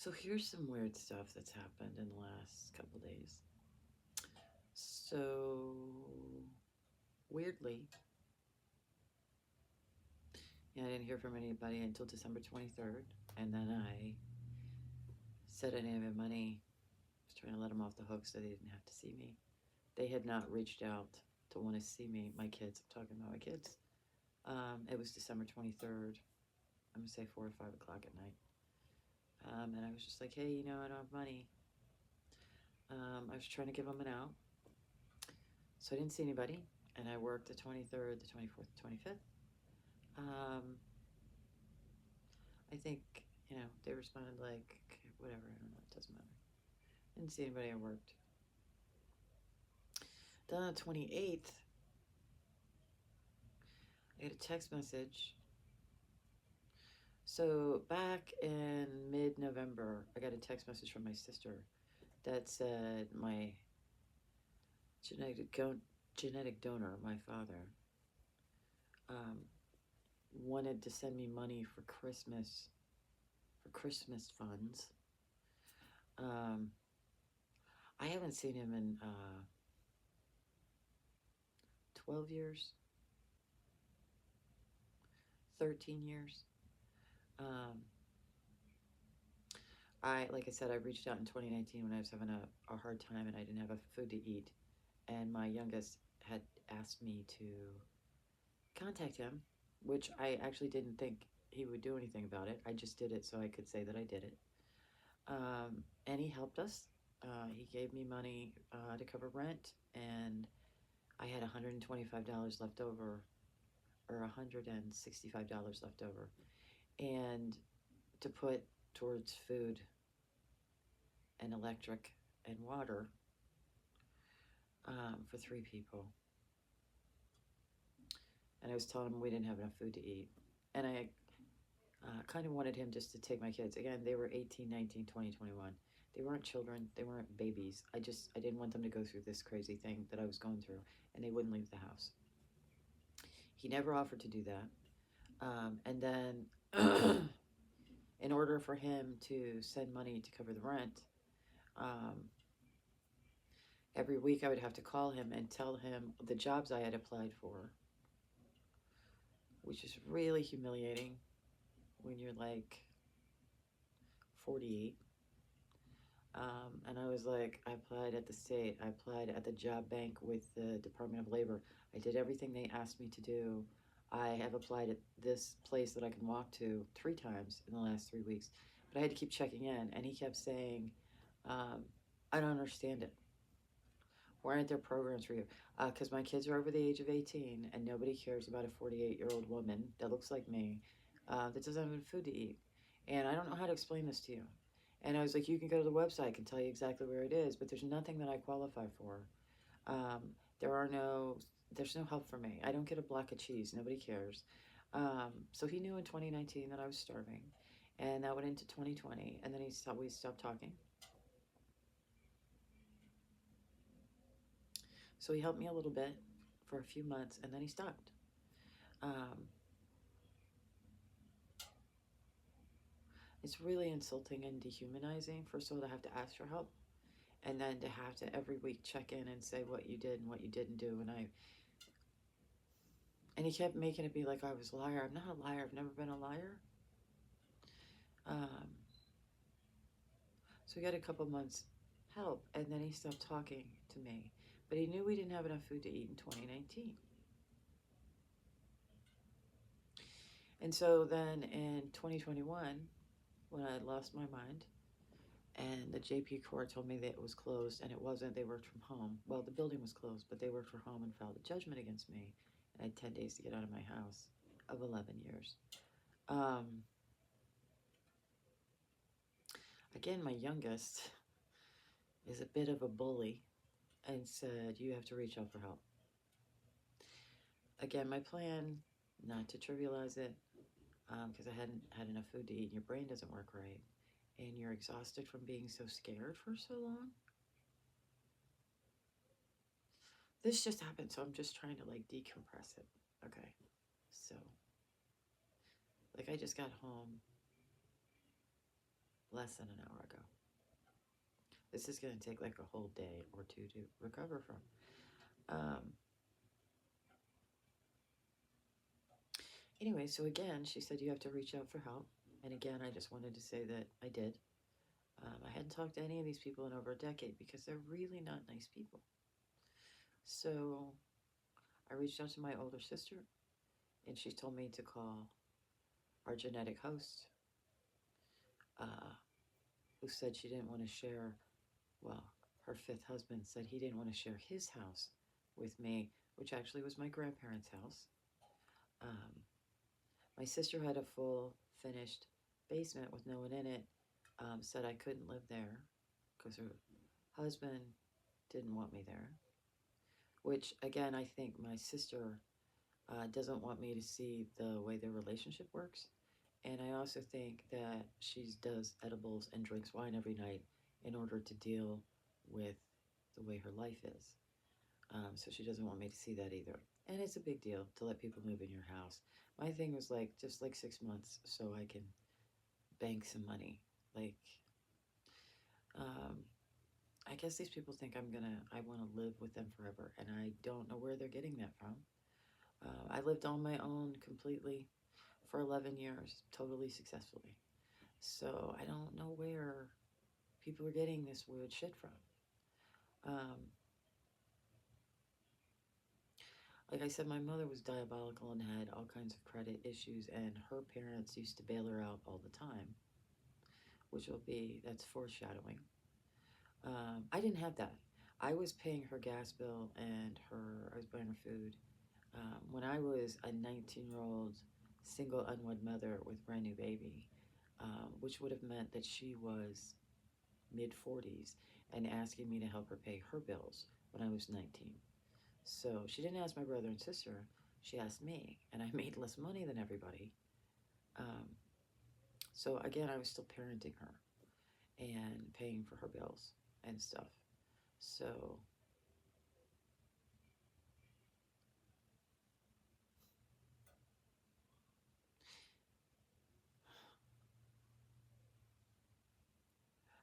So here's some weird stuff that's happened in the last couple days. So weirdly, I didn't hear from anybody until December 23rd, and then I said I didn't have money. I was trying to let them off the hook so they didn't have to see me. They had not reached out to want to see me. My kids, I'm talking about my kids. It was December 23rd. I'm gonna say 4 or 5 o'clock at night. And I was just like, hey, I don't have money. I was trying to give them an out. So I didn't see anybody. And I worked the 23rd, the 24th, the 25th. Um, I think, they responded like, whatever, I don't know, it doesn't matter. Didn't see anybody I worked. Then on the 28th, I got a text message. So back in mid-November, I got a text message from my sister that said my genetic donor, my father, um, wanted to send me money for Christmas funds. Um, I haven't seen him in 12 years, 13 years. Um, like I said, I reached out in 2019 when I was having a hard time and I didn't have food to eat. And my youngest had asked me to contact him, which I actually didn't think he would do anything about it. I just did it so I could say that I did it. And he helped us. He gave me money to cover rent, and I had $125 left over, or $165 left over, and to put towards food and electric and water for 3 people. And I was telling him we didn't have enough food to eat. And I kind of wanted him just to take my kids. Again, they were 18, 19, 20, 21. They weren't children. They weren't babies. I didn't want them to go through this crazy thing that I was going through, and they wouldn't leave the house. He never offered to do that. And then, in order for him to send money to cover the rent, um, every week I would have to call him and tell him the jobs I had applied for, which is really humiliating when you're like 48. And I was like, I applied at the state, I applied at the job bank with the Department of Labor. I did everything they asked me to do. I have applied at this place that I can walk to 3 times in the last 3 weeks. But I had to keep checking in, and he kept saying, um, I don't understand it. Why aren't there programs for you? Because my kids are over the age of 18, and nobody cares about a 48-year-old woman that looks like me that doesn't have food to eat. And I don't know how to explain this to you. And I was like, you can go to the website, I can tell you exactly where it is, but there's nothing that I qualify for. Um, there's no help for me. I don't get a block of cheese. Nobody cares. So he knew in 2019 that I was starving, and that went into 2020, and then we stopped talking. So he helped me a little bit for a few months, and then he stopped. Um, it's really insulting and dehumanizing, first of all, to have to ask for help, and then to have to every week check in and say what you did and what you didn't do. And he kept making it be like I was a liar. I'm not a liar. I've never been a liar. Um, so we got a couple months help, and then he stopped talking to me. But he knew we didn't have enough food to eat in 2019. And so then in 2021, when I lost my mind, and the JP court told me that it was closed, and it wasn't, they worked from home. Well, the building was closed, but they worked from home and filed a judgment against me. And I had 10 days to get out of my house of 11 years. Again, my youngest is a bit of a bully and said, you have to reach out for help. Again, my plan, not to trivialize it, because I hadn't had enough food to eat, and your brain doesn't work right, and you're exhausted from being so scared for so long. This just happened, so I'm just trying to like decompress it. Okay, so like I just got home less than an hour ago. This is going to take like a whole day or two to recover from. Um, anyway, so again, she said you have to reach out for help. And again, I just wanted to say that I did. I hadn't talked to any of these people in over a decade because they're really not nice people. So I reached out to my older sister, and she told me to call our genetic host, uh, who said she didn't want to share. Well, her fifth husband said he didn't want to share his house with me, which actually was my grandparents' house. Um, my sister had a full finished basement with no one in it, said I couldn't live there because her husband didn't want me there, which again, I think my sister doesn't want me to see the way their relationship works. And I also think that she does edibles and drinks wine every night in order to deal with the way her life is. So she doesn't want me to see that either. And it's a big deal to let people move in your house. My thing was like just like 6 months so I can bank some money. Like, um, I guess these people think I want to live with them forever. And I don't know where they're getting that from. I lived on my own completely for 11 years, totally successfully. So I don't know where people are getting this weird shit from. Um, like I said, my mother was diabolical and had all kinds of credit issues, and her parents used to bail her out all the time, that's foreshadowing. I didn't have that. I was paying her gas bill and I was buying her food. When I was a 19-year-old single unwed mother with brand new baby, which would have meant that she was mid 40s and asking me to help her pay her bills when I was 19. So she didn't ask my brother and sister, she asked me, and I made less money than everybody. Um, so again, I was still parenting her and paying for her bills and stuff. So,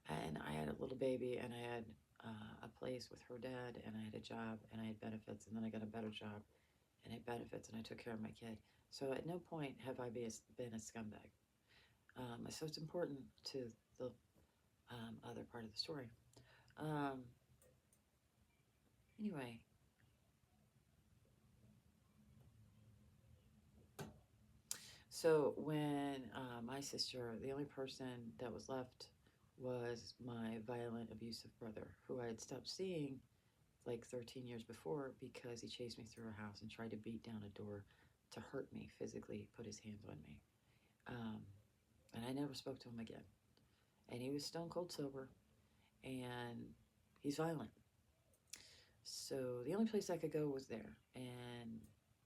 and I had a little baby, and I had a place with her dad, and I had a job, and I had benefits, and then I got a better job, and I had benefits, and I took care of my kid. So at no point have I been a scumbag. So it's important to the other part of the story. Um, anyway, so when my sister, the only person that was left was my violent, abusive brother, who I had stopped seeing like 13 years before because he chased me through her house and tried to beat down a door to hurt me physically, put his hands on me. Um, and I never spoke to him again. And he was stone cold sober, and he's violent. So the only place I could go was there. And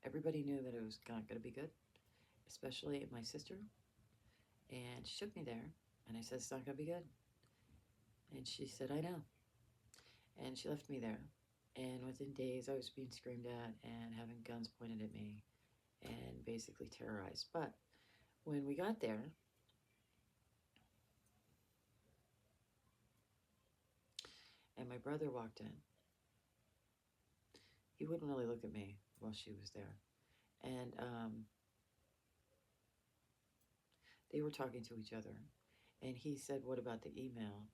everybody knew that it was not going to be good, especially my sister. And she took me there, and I said, it's not going to be good. And she said, I know. And she left me there. And within days, I was being screamed at and having guns pointed at me and basically terrorized. But when we got there, and my brother walked in, he wouldn't really look at me while she was there. And they were talking to each other. And he said, what about the email?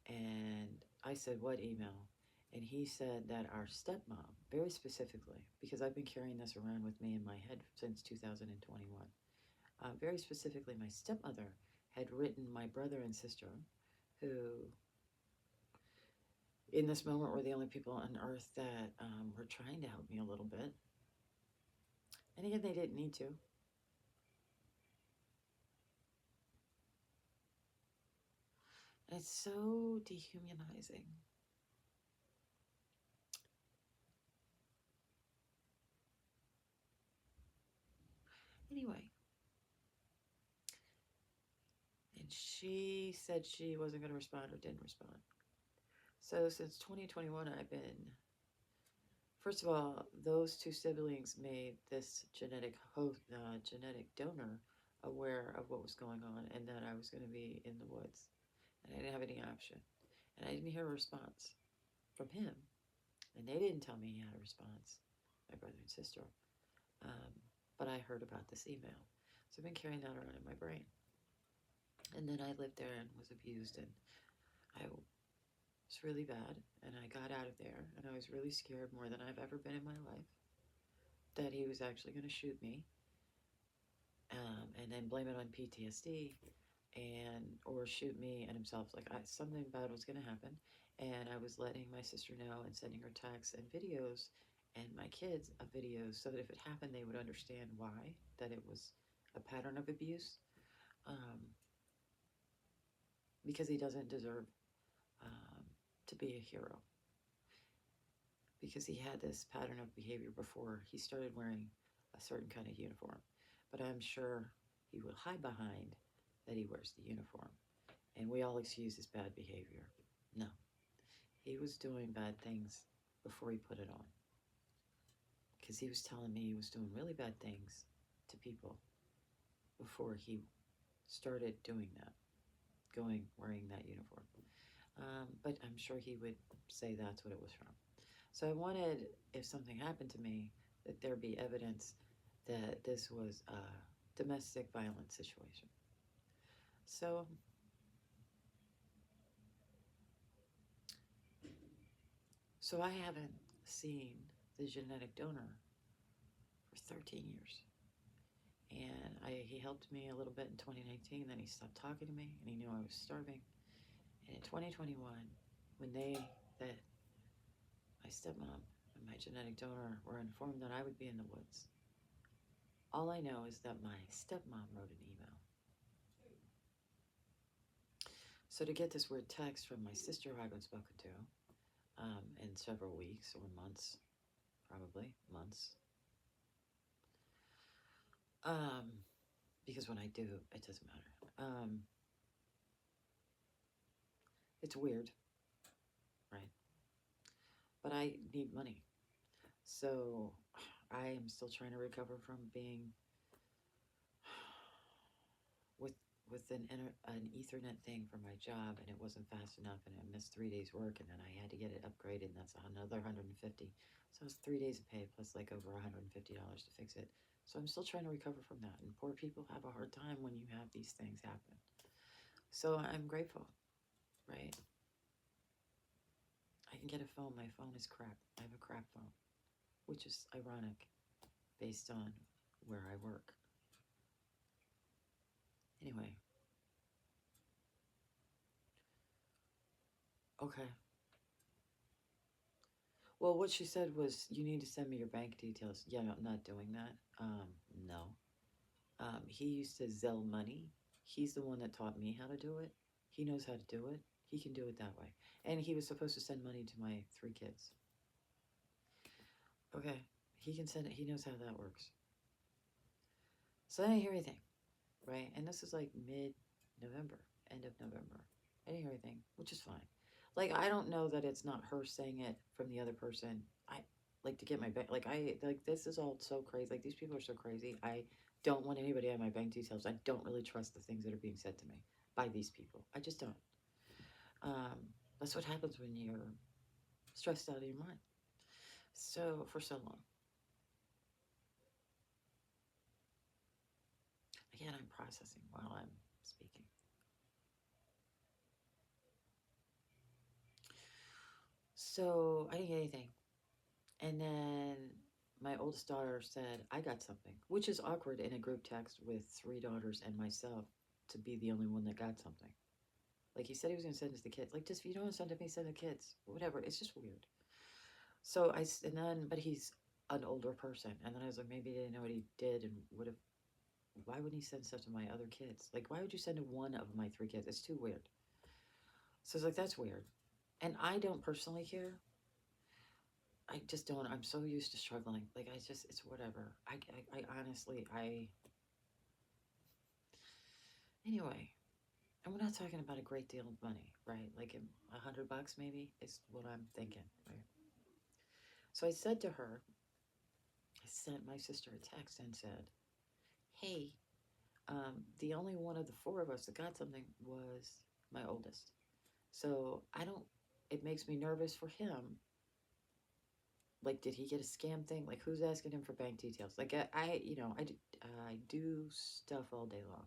And I said, what email? And he said that our stepmom, very specifically, because I've been carrying this around with me in my head since 2021, very specifically, my stepmother had written my brother and sister, who, in this moment, were the only people on earth that were trying to help me a little bit. And again, they didn't need to. And it's so dehumanizing. Anyway, and she said she wasn't going to respond or didn't respond. So since 2021, I've been, first of all, those two siblings made this genetic donor aware of what was going on and that I was going to be in the woods. and I didn't have any option. And I didn't hear a response from him, and they didn't tell me he had a response, my brother and sister. Um, but I heard about this email. So I've been carrying that around in my brain. And then I lived there and was abused, and I was really bad. And I got out of there, and I was really scared more than I've ever been in my life that he was actually going to shoot me, and then blame it on PTSD, and or shoot me and himself. Like something bad was going to happen, and I was letting my sister know and sending her texts and videos, and my kids videos, so that if it happened, they would understand why, that it was a pattern of abuse, um, because he doesn't deserve um, to be a hero, because he had this pattern of behavior before he started wearing a certain kind of uniform. But I'm sure he will hide behind that he wears the uniform, and we all excuse his bad behavior. No, he was doing bad things before he put it on, because he was telling me he was doing really bad things to people before he started doing that, going wearing that uniform. But I'm sure he would say that's what it was from. So I wanted, if something happened to me, that there be evidence that this was a domestic violence situation. So, so I haven't seen the genetic donor for 13 years. And he helped me a little bit in 2019, then he stopped talking to me, and he knew I was starving. And in 2021, when that my stepmom and my genetic donor were informed that I would be in the woods, all I know is that my stepmom wrote an email. So to get this weird text from my sister, who I haven't spoken to in several weeks or months, probably months, because when I do, it doesn't matter. It's weird, right? But I need money. So I am still trying to recover from being with an Ethernet thing for my job, and it wasn't fast enough, and I missed 3 days work, and then I had to get it upgraded, and that's another 150. So it's 3 days of pay plus like over $150 to fix it. So I'm still trying to recover from that, and poor people have a hard time when you have these things happen. So I'm grateful, right? I can get a phone. My phone is crap. I have a crap phone, which is ironic based on where I work. Anyway, okay. Well, what she said was, you need to send me your bank details. Yeah, I'm not doing that. No. He used to Zelle money. He's the one that taught me how to do it. He knows how to do it. He can do it that way. And he was supposed to send money to my 3 kids. Okay, he can send it. He knows how that works. So I didn't hear anything, right? And this is like mid-November, end of November. I didn't hear anything, which is fine. Like, I don't know that it's not her saying it from the other person. I like to get my bank. Like this is all so crazy. Like, these people are so crazy. I don't want anybody to have my bank details. I don't really trust the things that are being said to me by these people. I just don't. Um, that's what happens when you're stressed out of your mind. So for so long. Again, I'm processing while I'm speaking. So I didn't get anything. And then my oldest daughter said, I got something, which is awkward in a group text with 3 daughters and myself to be the only one that got something. Like, he said he was going to send it to the kids. Like, just, if you don't want to send it to me, send it to the kids. Whatever. It's just weird. So but he's an older person. And then I was like, maybe he didn't know what he did and would have, why wouldn't he send stuff to my other kids? Like, why would you send to one of my 3 kids? It's too weird. So I was like, that's weird. And I don't personally care. I just don't. I'm so used to struggling. Like, it's whatever. I honestly, anyway, and we're not talking about a great deal of money, right? Like, $100 maybe is what I'm thinking, right? So I said to her, I sent my sister a text and said, hey, the only one of the 4 of us that got something was my oldest. So I don't, it makes me nervous for him. Like, did he get a scam thing? Like, who's asking him for bank details? Like, I do stuff all day long.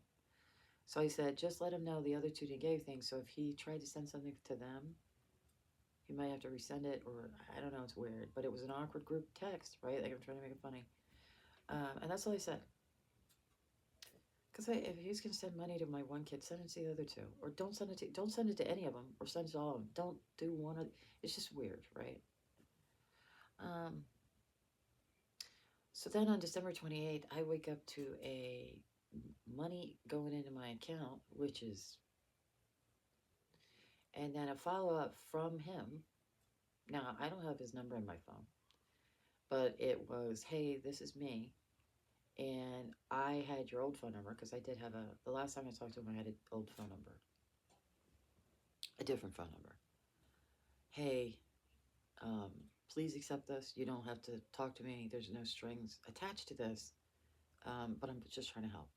So I said, just let him know the other two didn't give anything. So if he tried to send something to them, he might have to resend it, or I don't know, it's weird. But it was an awkward group text, right? Like, I'm trying to make it funny. And that's all I said. Because if he's gonna send money to my one kid, send it to the other two, or don't send it to any of them, or send it to all of them. Don't do one of. It's just weird, right? Um, so then on December 28th, I wake up to a money going into my account, which is, and then a follow up from him. Now I don't have his number in my phone, but it was, hey, this is me, and I had your old phone number because I did have the last time I talked to him, I had an old phone number, a different phone number. Hey, um, please accept this. You don't have to talk to me. There's no strings attached to this, but I'm just trying to help.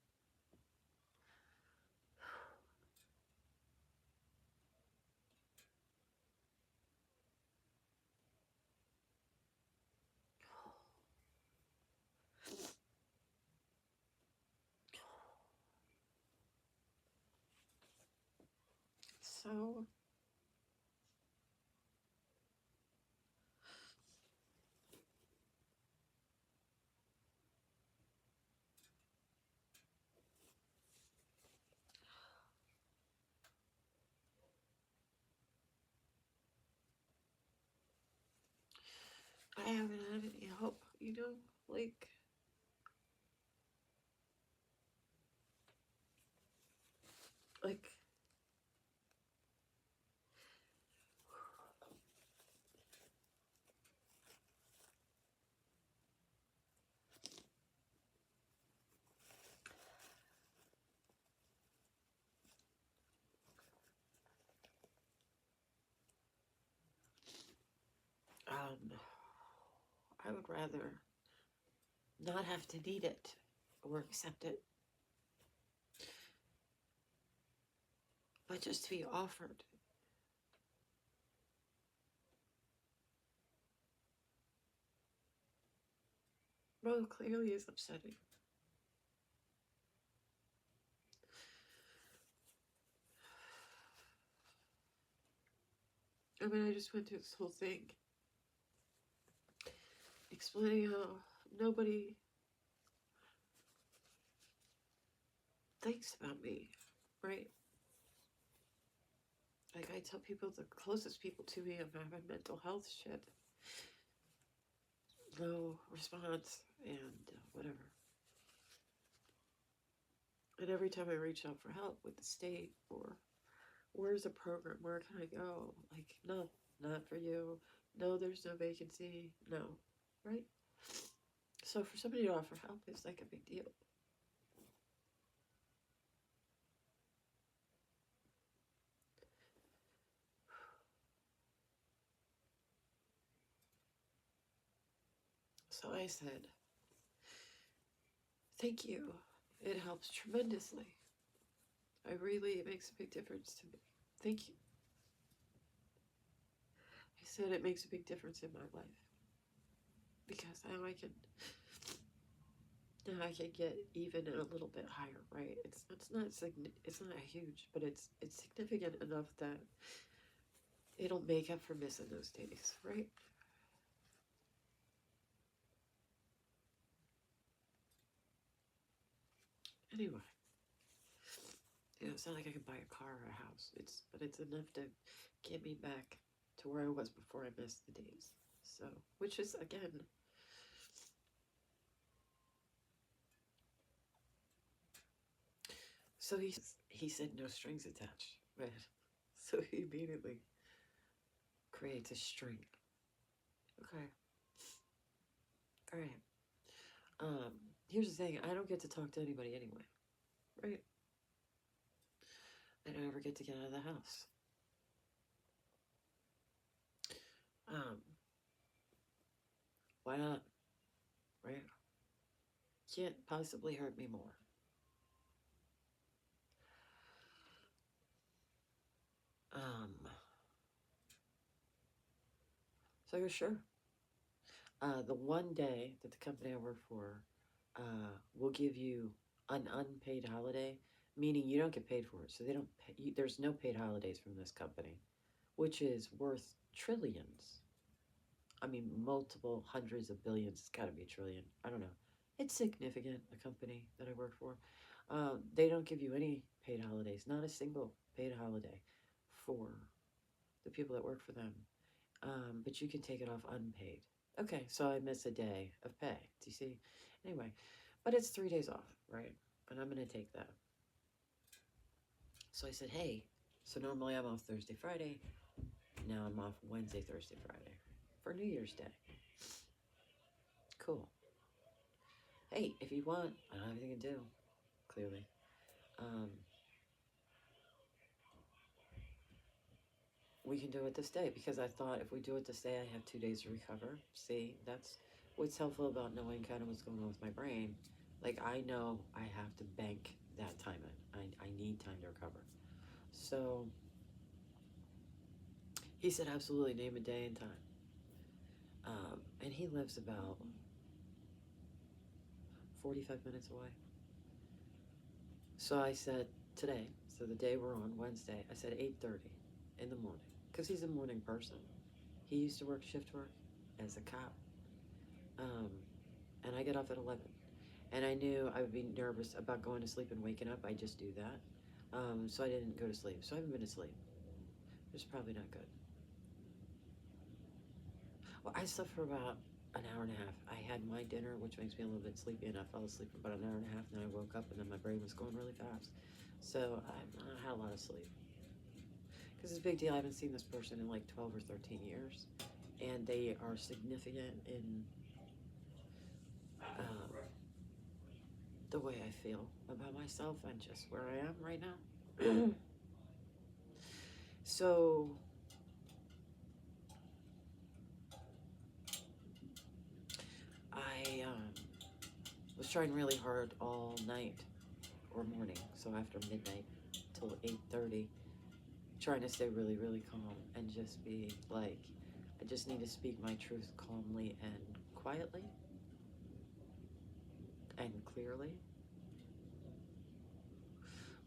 So I haven't had any help, like, like, I would rather not have to need it or accept it, but just to be offered. Well, clearly is upsetting. I mean, I just went through this whole thing explaining how nobody thinks about me, right? Like, I tell people, the closest people to me, I'm having mental health shit. No response, and whatever. And every time I reach out for help with the state, or where's a program, where can I go? Like, no, not for you. No, there's no vacancy. No, right? So for somebody to offer help is like a big deal. So I said, thank you. It helps tremendously. It makes a big difference to me. Thank you. I said it makes a big difference in my life. Because now I can get even a little bit higher, right? It's not huge, but it's significant enough that it'll make up for missing those days, right? Anyway, it's not like I can buy a car or a house. But it's enough to get me back to where I was before I missed the days. So, which is again, so he said no strings attached, right? So he immediately creates a string. Okay, all right. Um, Here's the thing: I don't get to talk to anybody anyway, right? I don't ever get to get out of the house. Um, why not? Right? Can't possibly hurt me more. So you're sure? The one day that the company I work for will give you an unpaid holiday, meaning you don't get paid for it. So they don't pay you, there's no paid holidays from this company, which is worth trillions. I mean, multiple hundreds of billions. It's got to be a trillion. I don't know. It's significant, the company that I work for. They don't give you any paid holidays, not a single paid holiday for the people that work for them. But you can take it off unpaid. Okay, so I miss a day of pay. Do you see? Anyway, but it's 3 days off, right? And I'm going to take that. So I said, hey, so normally I'm off Thursday, Friday. Now I'm off Wednesday, Thursday, Friday for New Year's Day. Cool. Hey, if you want, I don't have anything to do, clearly. Um, we can do it this day because I thought if we do it this day, I have 2 days to recover. See, that's what's helpful about knowing kind of what's going on with my brain. Like, I know I have to bank that time in. I need time to recover. So he said, absolutely, name a day and time. And he lives about 45 minutes away. So I said, today, so the day we're on, Wednesday, I said 8:30 in the morning, because he's a morning person. He used to work shift work as a cop, um, and I get off at 11. And I knew I would be nervous about going to sleep and waking up. I just do that. So I didn't go to sleep. So I haven't been asleep. It's probably not good. Well, I slept for about an hour and a half. I had my dinner, which makes me a little bit sleepy, and I fell asleep for about an hour and a half. And then I woke up, and then my brain was going really fast. So I had a lot of sleep. Because it's a big deal. I haven't seen this person in like 12 or 13 years. And they are significant in the way I feel about myself and just where I am right now. So I was trying really hard all night or morning, so after midnight till 8:30, trying to stay really, really calm and just be like, I just need to speak my truth calmly and quietly and clearly.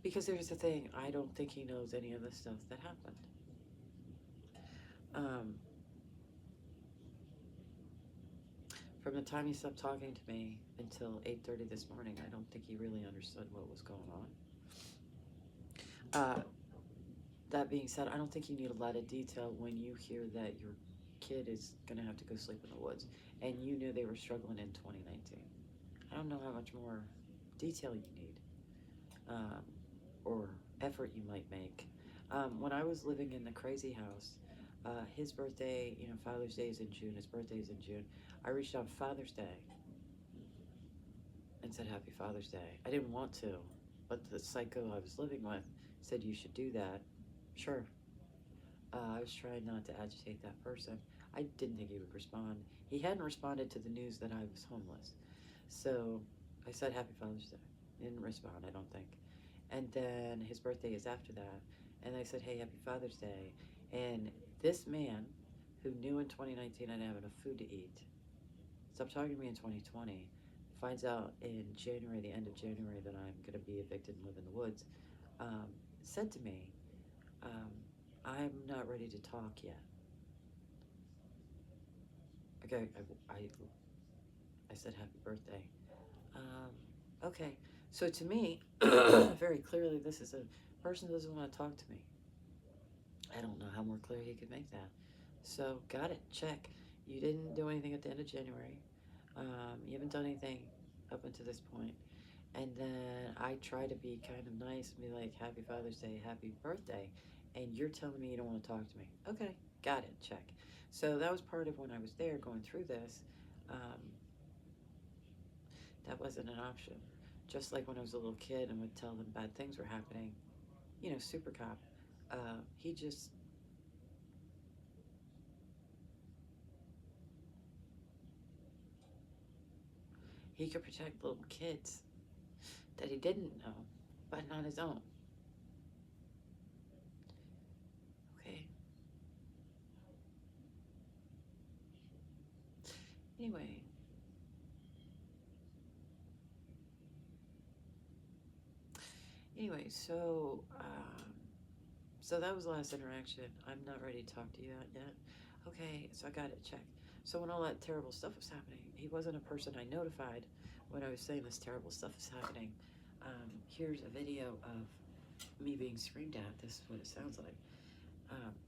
Because here's the thing, I don't think he knows any of the stuff that happened. Um, from the time he stopped talking to me until 8:30 this morning, I don't think he really understood what was going on. That being said, I don't think you need a lot of detail when you hear that your kid is going to have to go sleep in the woods, and you knew they were struggling in 2019. I don't know how much more detail you need, or effort you might make. When I was living in the crazy house, his birthday, Father's Day is in June, his birthday is in June. I reached out Father's Day and said Happy Father's Day. I didn't want to, but the psycho I was living with said you should do that. Sure. I was trying not to agitate that person. I didn't think he would respond. He hadn't responded to the news that I was homeless. So I said Happy Father's Day. He didn't respond, I don't think. And then his birthday is after that. And I said, hey, Happy Father's Day. And this man, who knew in 2019 I didn't have enough food to eat, stopped talking to me in 2020, finds out in January, the end of January, that I'm going to be evicted and live in the woods, said to me, I'm not ready to talk yet. Okay, I said happy birthday. Okay, so to me, very clearly, this is a person who doesn't want to talk to me. I don't know how more clear he could make that. So, got it, check. You didn't do anything at the end of January. You haven't done anything up until this point. And then I try to be kind of nice and be like, Happy Father's Day, happy birthday. And you're telling me you don't want to talk to me. Okay, got it, check. So that was part of when I was there going through this. Um, that wasn't an option. Just like when I was a little kid and would tell them bad things were happening, super cop. He just, he could protect little kids that he didn't know, but not his own. Okay. Anyway, so that was the last interaction. I'm not ready to talk to you yet. Okay, so I got it checked. So when all that terrible stuff was happening, he wasn't a person I notified when I was saying this terrible stuff is happening. Here's a video of me being screamed at. This is what it sounds like.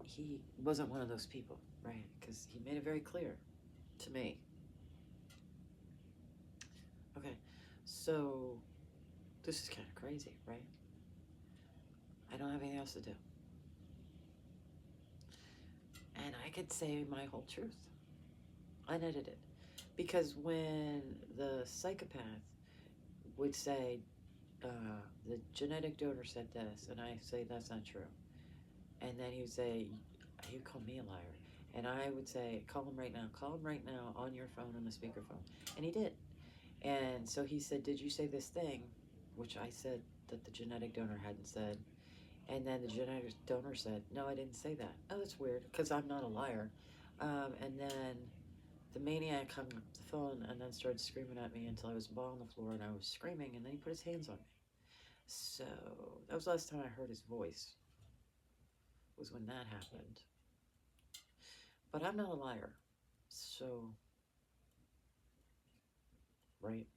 He wasn't one of those people, right? Because he made it very clear to me. Okay, so this is kind of crazy, right? I don't have anything else to do. And I could say my whole truth, unedited. Because when the psychopath would say, the genetic donor said this, and I say that's not true, and then he would say, he would call me a liar, and I would say, call him right now on your phone on the speakerphone, and he did. And so he said, did you say this thing, which I said that the genetic donor hadn't said, and then the genetic donor said, no, I didn't say that. Oh, that's weird, because I'm not a liar. And then the maniac hung up the phone and then started screaming at me until I was ball on the floor and I was screaming, and then he put his hands on me. So that was the last time I heard his voice, was when that happened. But I'm not a liar. So, right?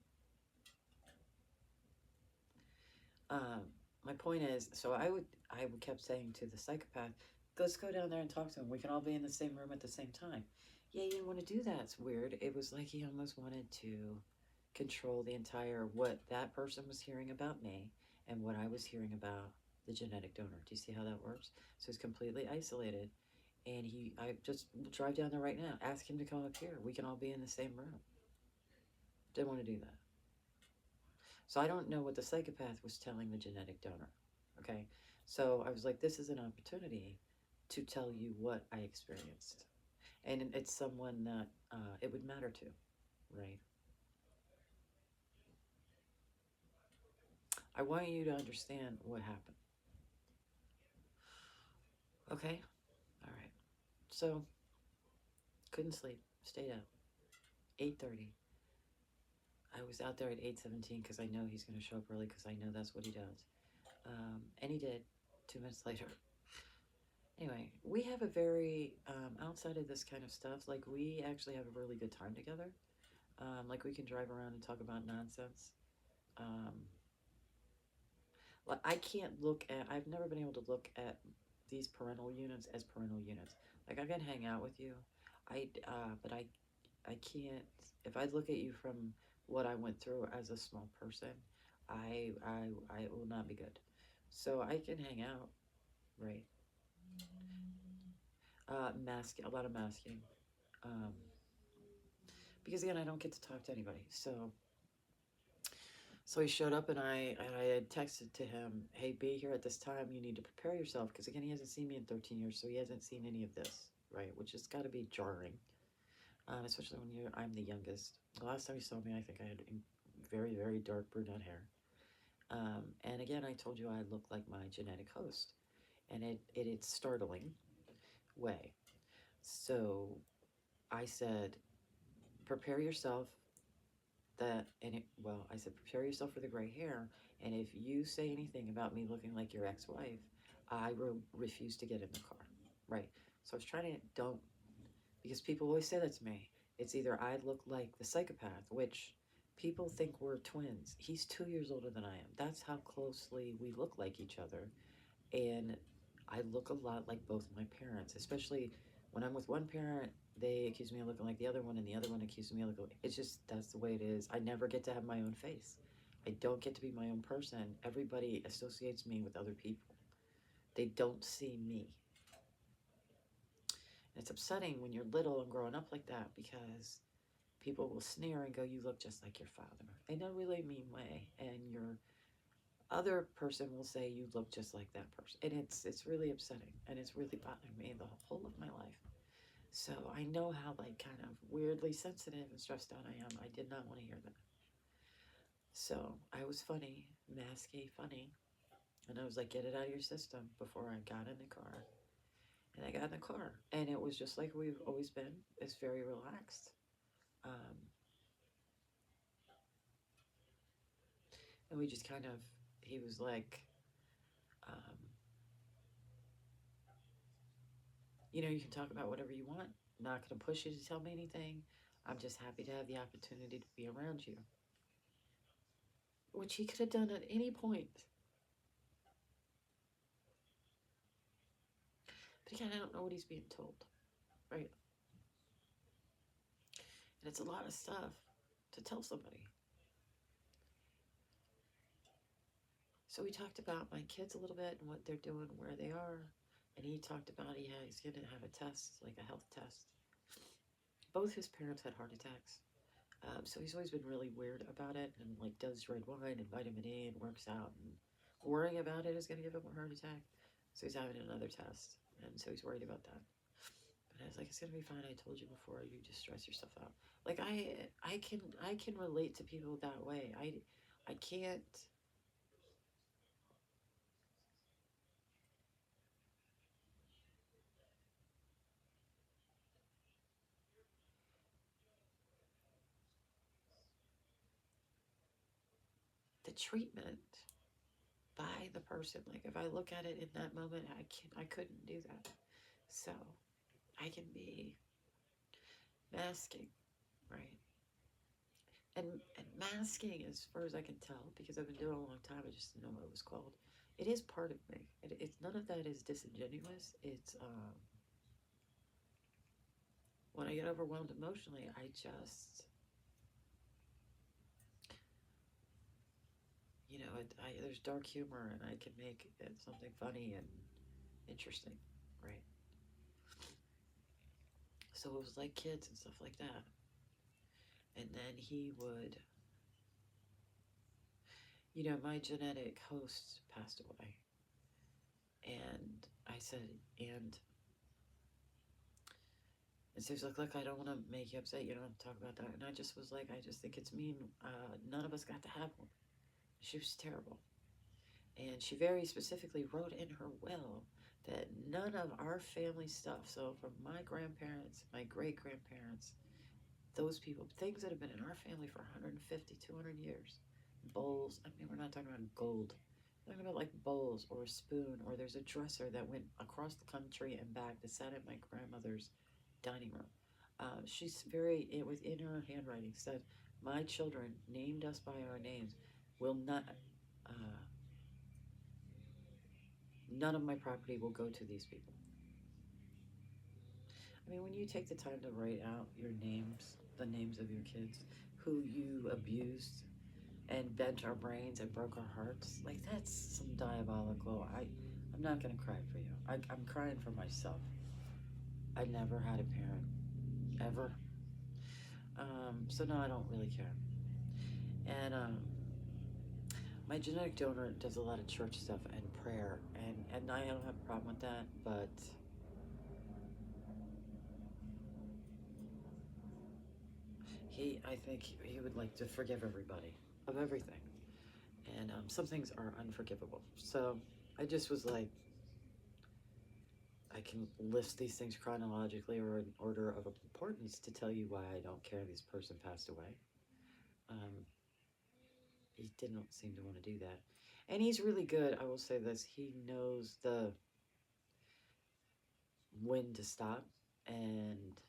Um, my point is, so I would kept saying to the psychopath, let's go down there and talk to him. We can all be in the same room at the same time. Yeah, he didn't want to do that. It's weird. It was like he almost wanted to control the entire, what that person was hearing about me and what I was hearing about the genetic donor. Do you see how that works? So he's completely isolated. And I just will drive down there right now. Ask him to come up here. We can all be in the same room. Didn't want to do that. So I don't know what the psychopath was telling the genetic donor. Okay. So I was like, this is an opportunity to tell you what I experienced. And it's someone that it would matter to, right? I want you to understand what happened. Okay? All right. So, couldn't sleep. Stayed up. 8:30. I was out there at 8:17 because I know he's going to show up early because I know that's what he does. And he did 2 minutes later. Anyway, we have a very, outside of this kind of stuff, like we actually have a really good time together. Like we can drive around and talk about nonsense. Um, like I can't look at, I've never been able to look at these parental units as parental units. Like I can hang out with you, but I can't, if I look at you from what I went through as a small person, I will not be good. So I can hang out, right? A lot of masking. Um, because again, I don't get to talk to anybody. So he showed up, and I had texted to him, hey, be here at this time. You need to prepare yourself. Because again, he hasn't seen me in 13 years, so he hasn't seen any of this, right? Which has got to be jarring, especially when I'm the youngest. The last time he saw me, I think I had very, very dark brunette hair. And again, I told you I look like my genetic host, and it's startling way. So I said, prepare yourself I said, prepare yourself for the gray hair. And if you say anything about me looking like your ex-wife, I will refuse to get in the car. Right. So I was trying to, don't, because people always say that to me. It's either I look like the psychopath, which people think we're twins. He's 2 years older than I am. That's how closely we look like each other. And I look a lot like both of my parents, especially when I'm with one parent, they accuse me of looking like the other one, and the other one accuses me of looking like, it's just, that's the way it is. I never get to have my own face. I don't get to be my own person. Everybody associates me with other people. They don't see me. And it's upsetting when you're little and growing up like that because people will sneer and go, you look just like your father. In a really mean way. And your other person will say you look just like that person. And it's really upsetting. And it's really bothering me the whole of my life. So I know how like kind of weirdly sensitive and stressed out I am. I did not want to hear that. So I was funny, masky funny. And I was like, get it out of your system before I got in the car. And I got in the car. And it was just like we've always been. It's very relaxed. Um, and we just kind of, he was like, um, you know, you can talk about whatever you want. I'm not going to push you to tell me anything. I'm just happy to have the opportunity to be around you. Which he could have done at any point. But again, I don't know what he's being told, right? And it's a lot of stuff to tell somebody. So we talked about my kids a little bit and what they're doing, where they are. And he talked about he's going to have a test, like a health test. Both his parents had heart attacks. So he's always been really weird about it and like does red wine and vitamin A and works out. And worrying about it is going to give him a heart attack. So he's having another test. And so he's worried about that. But I was like, it's gonna be fine. I told you before. You just stress yourself out. Like I can relate to people that way. I can't. The treatment by the person. Like if I look at it in that moment, I couldn't do that. So I can be masking, right? And masking, as far as I can tell, because I've been doing it a long time, I just didn't know what it was called. It is part of me. It's none of that is disingenuous. It's when I get overwhelmed emotionally, I just, there's dark humor, and I can make it something funny and interesting, right? So it was like kids and stuff like that. And then he would, my genetic host passed away. And I said, and so he's like, look, I don't want to make you upset. You don't have to talk about that. And I just was like, I just think it's mean. None of us got to have one. She was terrible. And she very specifically wrote in her will that none of our family stuff, so from my grandparents, my great grandparents, those people, things that have been in our family for 150, 200 years, bowls, I mean, we're not talking about gold. We're talking about like bowls or a spoon, or there's a dresser that went across the country and back that sat at my grandmother's dining room. It was in her handwriting, said, my children named us by our names will not, uh, none of my property will go to these people. I mean, when you take the time to write out your names, the names of your kids, who you abused and bent our brains and broke our hearts, like that's some diabolical. I'm not gonna cry for you. I'm crying for myself. I never had a parent ever. So no, I don't really care. And my genetic donor does a lot of church stuff and prayer, and I don't have a problem with that, but I think he would like to forgive everybody of everything, and some things are unforgivable. So I just was like, I can list these things chronologically or in order of importance to tell you why I don't care this person passed away. Um, he didn't seem to want to do that. And he's really good. I will say this. He knows the when to stop and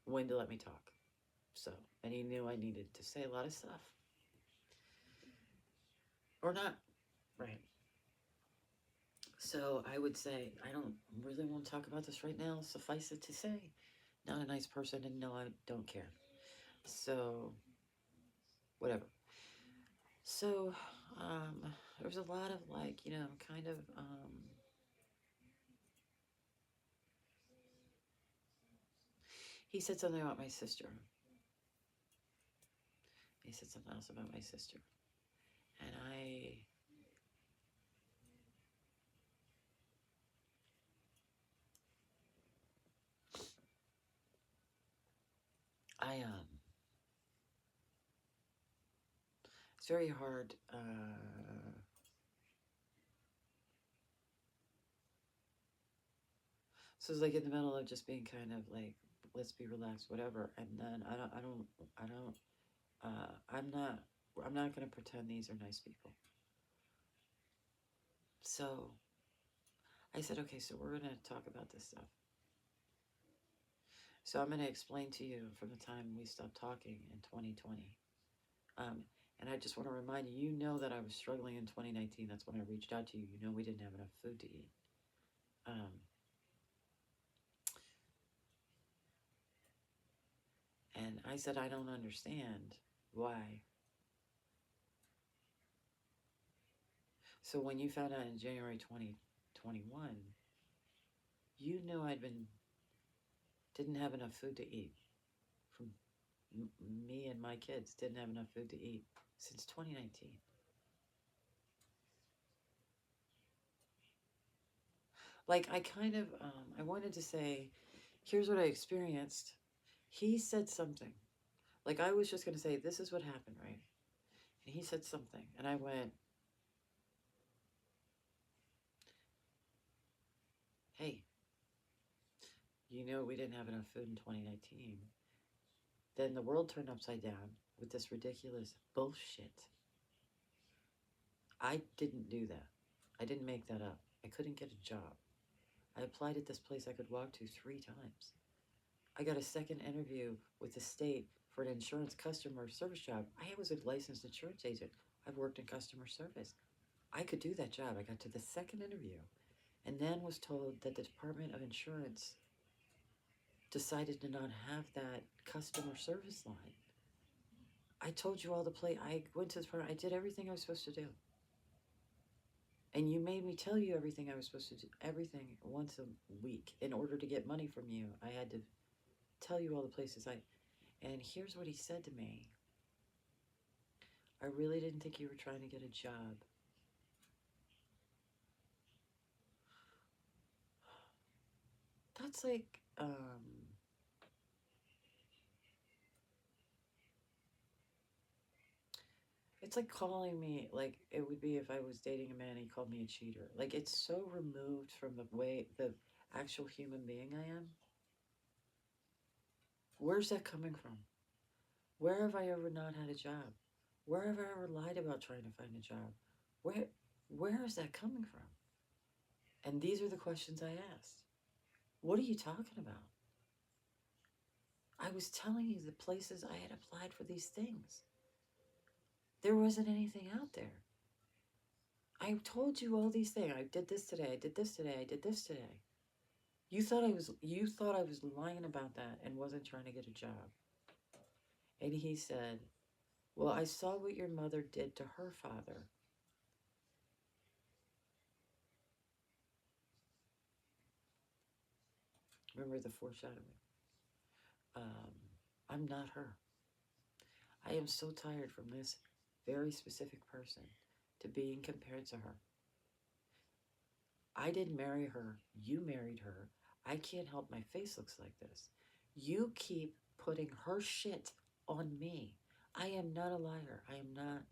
when to let me talk. So, and he knew I needed to say a lot of stuff. Or not. Right. So I would say, I don't really want to talk about this right now. Suffice it to say, not a nice person, and no, I don't care. So, whatever. So, there was a lot of like, kind of, he said something about my sister. He said something else about my sister. And it's very hard, so it's like in the middle of just being kind of like let's be relaxed, whatever. And then I'm not going to pretend these are nice people. So I said, okay, so we're going to talk about this stuff. So I'm going to explain to you from the time we stopped talking in 2020. And I just want to remind you, you know that I was struggling in 2019. That's when I reached out to you. You know we didn't have enough food to eat. And I said, I don't understand why. So when you found out in January 2021, you knew didn't have enough food to eat. From me and my kids didn't have enough food to eat since 2019. Like I wanted to say, here's what I experienced. He said something. Like I was just going to say, this is what happened, right? And he said something. And I went, hey, you know we didn't have enough food in 2019. Then the world turned upside down with this ridiculous bullshit. I didn't do that. I didn't make that up. I couldn't get a job. I applied at this place I could walk to 3 times. I got a second interview with the state for an insurance customer service job. I was a licensed insurance agent. I've worked in customer service. I could do that job. I got to the second interview and then was told that the Department of Insurance decided to not have that customer service line. I told you all the play. I went to the front. I did everything I was supposed to do. And you made me tell you everything I was supposed to do. Everything once a week. In order to get money from you, I had to tell you all the places I... And here's what he said to me. I really didn't think you were trying to get a job. That's like, it's like calling me, like it would be if I was dating a man and he called me a cheater. Like it's so removed from the actual human being I am. Where's that coming from? Where have I ever not had a job? Where have I ever lied about trying to find a job? Where is that coming from? And these are the questions I asked. What are you talking about? I was telling you the places I had applied for these things. There wasn't anything out there. I told you all these things. I did this today. I did this today. I did this today. You thought I was lying about that and wasn't trying to get a job. And he said, "Well, I saw what your mother did to her father." Remember the foreshadowing. I'm not her. I am so tired from this very specific person to being compared to her. I didn't marry her. You married her. I can't help my face looks like this. You keep putting her shit on me. I am not a liar. I am not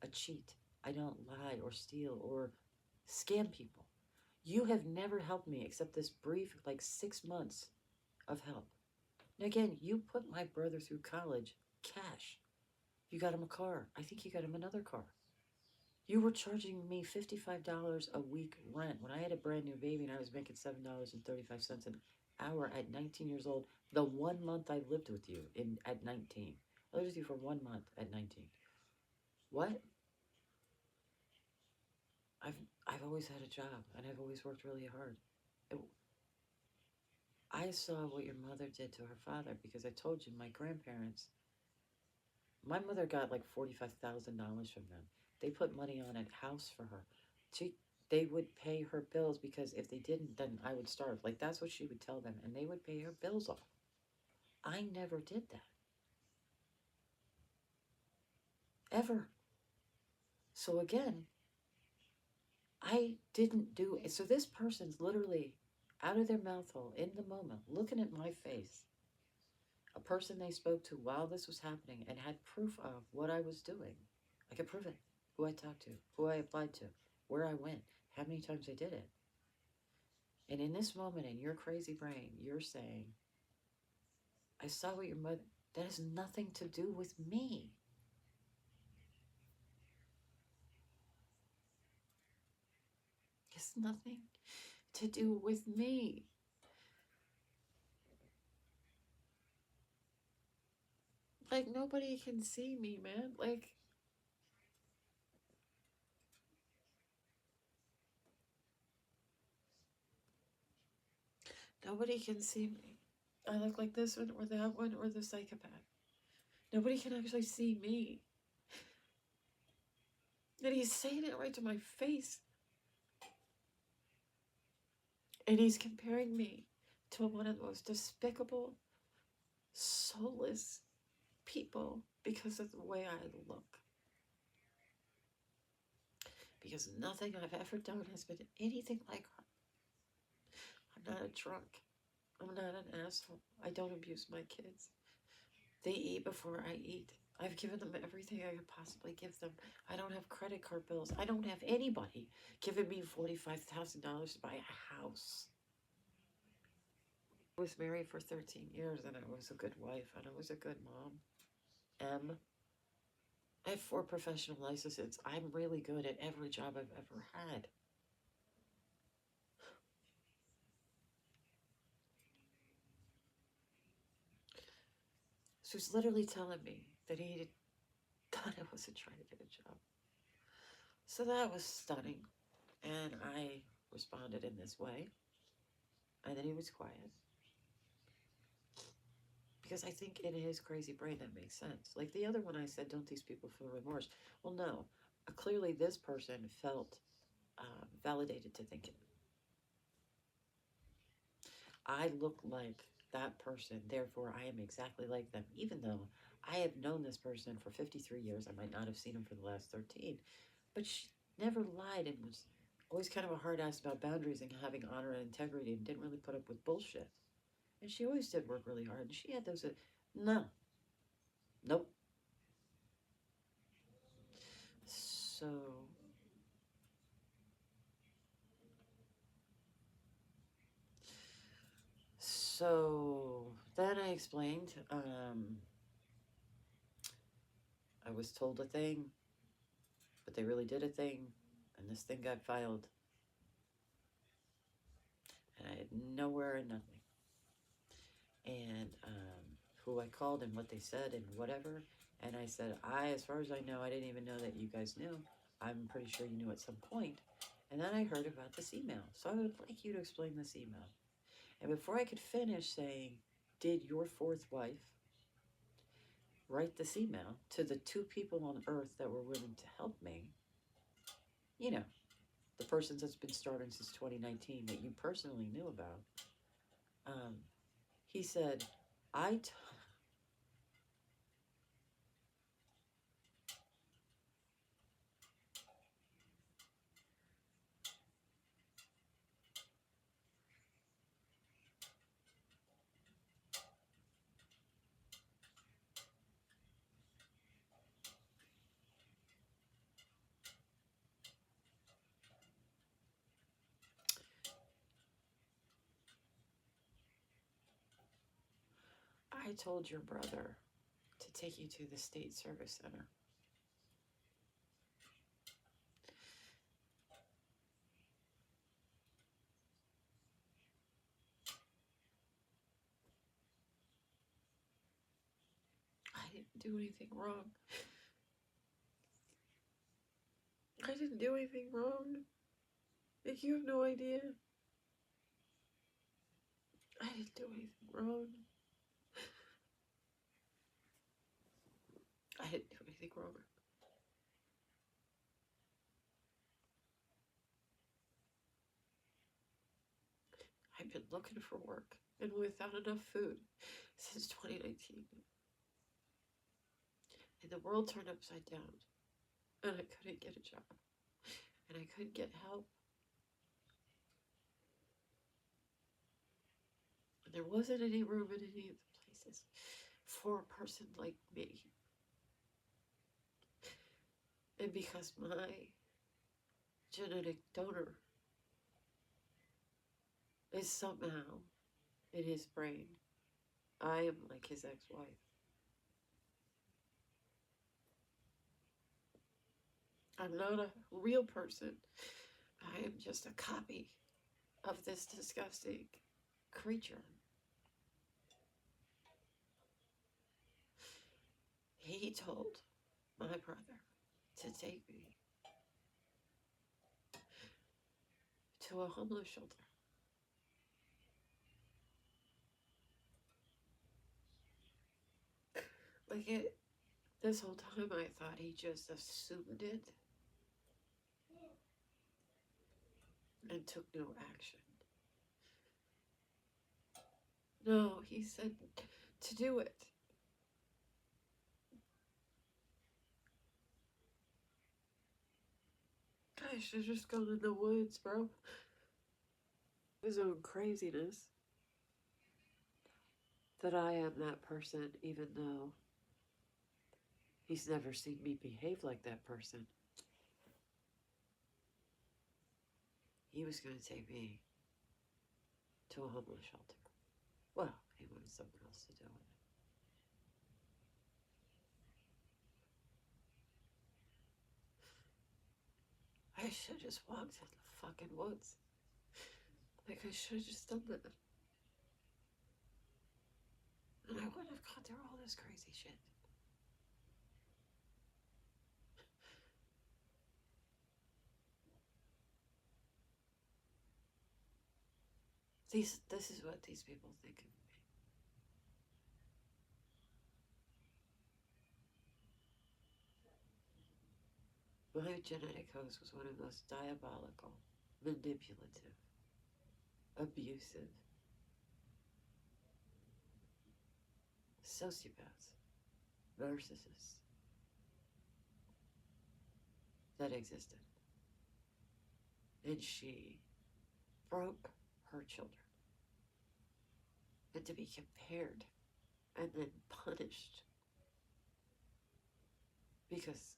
a cheat. I don't lie or steal or scam people. You have never helped me except this brief, like 6 months of help. And again, you put my brother through college cash. You got him a car. I think you got him another car. You were charging me $55 a week rent when I had a brand new baby and I was making $7.35 an hour at 19 years old. The 1 month I lived with you at 19. I lived with you for 1 month at 19. What? I've always had a job and I've always worked really hard. I saw what your mother did to her father because I told you my grandparents. My mother got like $45,000 from them. They put money on a house for her. They would pay her bills because if they didn't, then I would starve. Like that's what she would tell them, and they would pay her bills off. I never did that. Ever. So again, I didn't do it. So this person's literally out of their mouth hole in the moment, looking at my face. A person they spoke to while this was happening and had proof of what I was doing. I could prove it. Who I talked to, who I applied to, where I went, how many times I did it. And in this moment, in your crazy brain, you're saying, I saw what your mother, that has nothing to do with me. It's nothing to do with me. Like, nobody can see me, man. Like, nobody can see me. I look like this one or that one or the psychopath. Nobody can actually see me. And he's saying it right to my face. And he's comparing me to one of the most despicable, soulless people because of the way I look. Because nothing I've ever done has been anything like her. I'm not a drunk. I'm not an asshole. I don't abuse my kids. They eat before I eat. I've given them everything I could possibly give them. I don't have credit card bills. I don't have anybody giving me $45,000 to buy a house. I was married for 13 years and I was a good wife and I was a good mom. I have 4 professional licenses. I'm really good at every job I've ever had. She was literally telling me that he thought I wasn't trying to get a job. So that was stunning. And I responded in this way. And then he was quiet. Because I think in his crazy brain that makes sense. Like the other one I said, don't these people feel remorse? Well, no. Clearly this person felt validated to think it. I look like that person, therefore I am exactly like them, even though I have known this person for 53 years. I might not have seen him for the last 13, but she never lied and was always kind of a hard ass about boundaries and having honor and integrity and didn't really put up with bullshit. And she always did work really hard. And she had those, no, nope. So, so then I explained, I was told a thing, but they really did a thing, and this thing got filed. And I had nowhere and nothing. And who I called and what they said and whatever. And I said, as far as I know, I didn't even know that you guys knew. I'm pretty sure you knew at some point. And then I heard about this email. So I would like you to explain this email. And before I could finish saying, did your 4th wife write this email to the 2 people on earth that were willing to help me? You know, the persons that's been starting since 2019 that you personally knew about. He said, I told your brother to take you to the State Service Center. I didn't do anything wrong. I didn't do anything wrong. Like, you have no idea. I didn't do anything wrong. I didn't do anything wrong. I've been looking for work and without enough food since 2019. And the world turned upside down. And I couldn't get a job. And I couldn't get help. And there wasn't any room in any of the places for a person like me. And because my genetic donor is somehow in his brain I am like his ex-wife. I'm not a real person. I am just a copy of this disgusting creature. He told my brother to take me to a homeless shelter. Like it, this whole time I thought he just assumed it and took no action. No, he said to do it. I should have just gone in the woods, bro. His own craziness. That I am that person, even though he's never seen me behave like that person. He was going to take me to a homeless shelter. Well, he wanted someone else to do it. I should have just walked in the fucking woods. Like, I should have just done that. And I wouldn't have gone through all this crazy shit. This is what these people think of me. My genetic host was one of the most diabolical, manipulative, abusive, sociopaths, narcissists that existed. And she broke her children. And to be compared and then punished because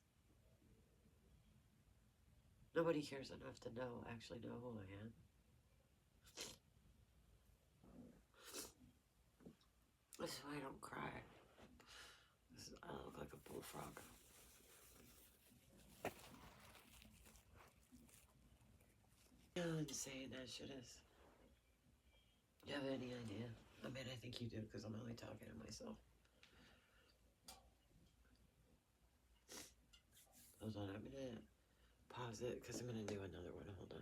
nobody cares enough to actually know who I am. This is why I don't cry. I look like a bullfrog. How insane that shit is. Do you have any idea? I mean, I think you do because I'm only talking to myself. Hold on, I'm gonna pause it because I'm gonna do another one. Hold on.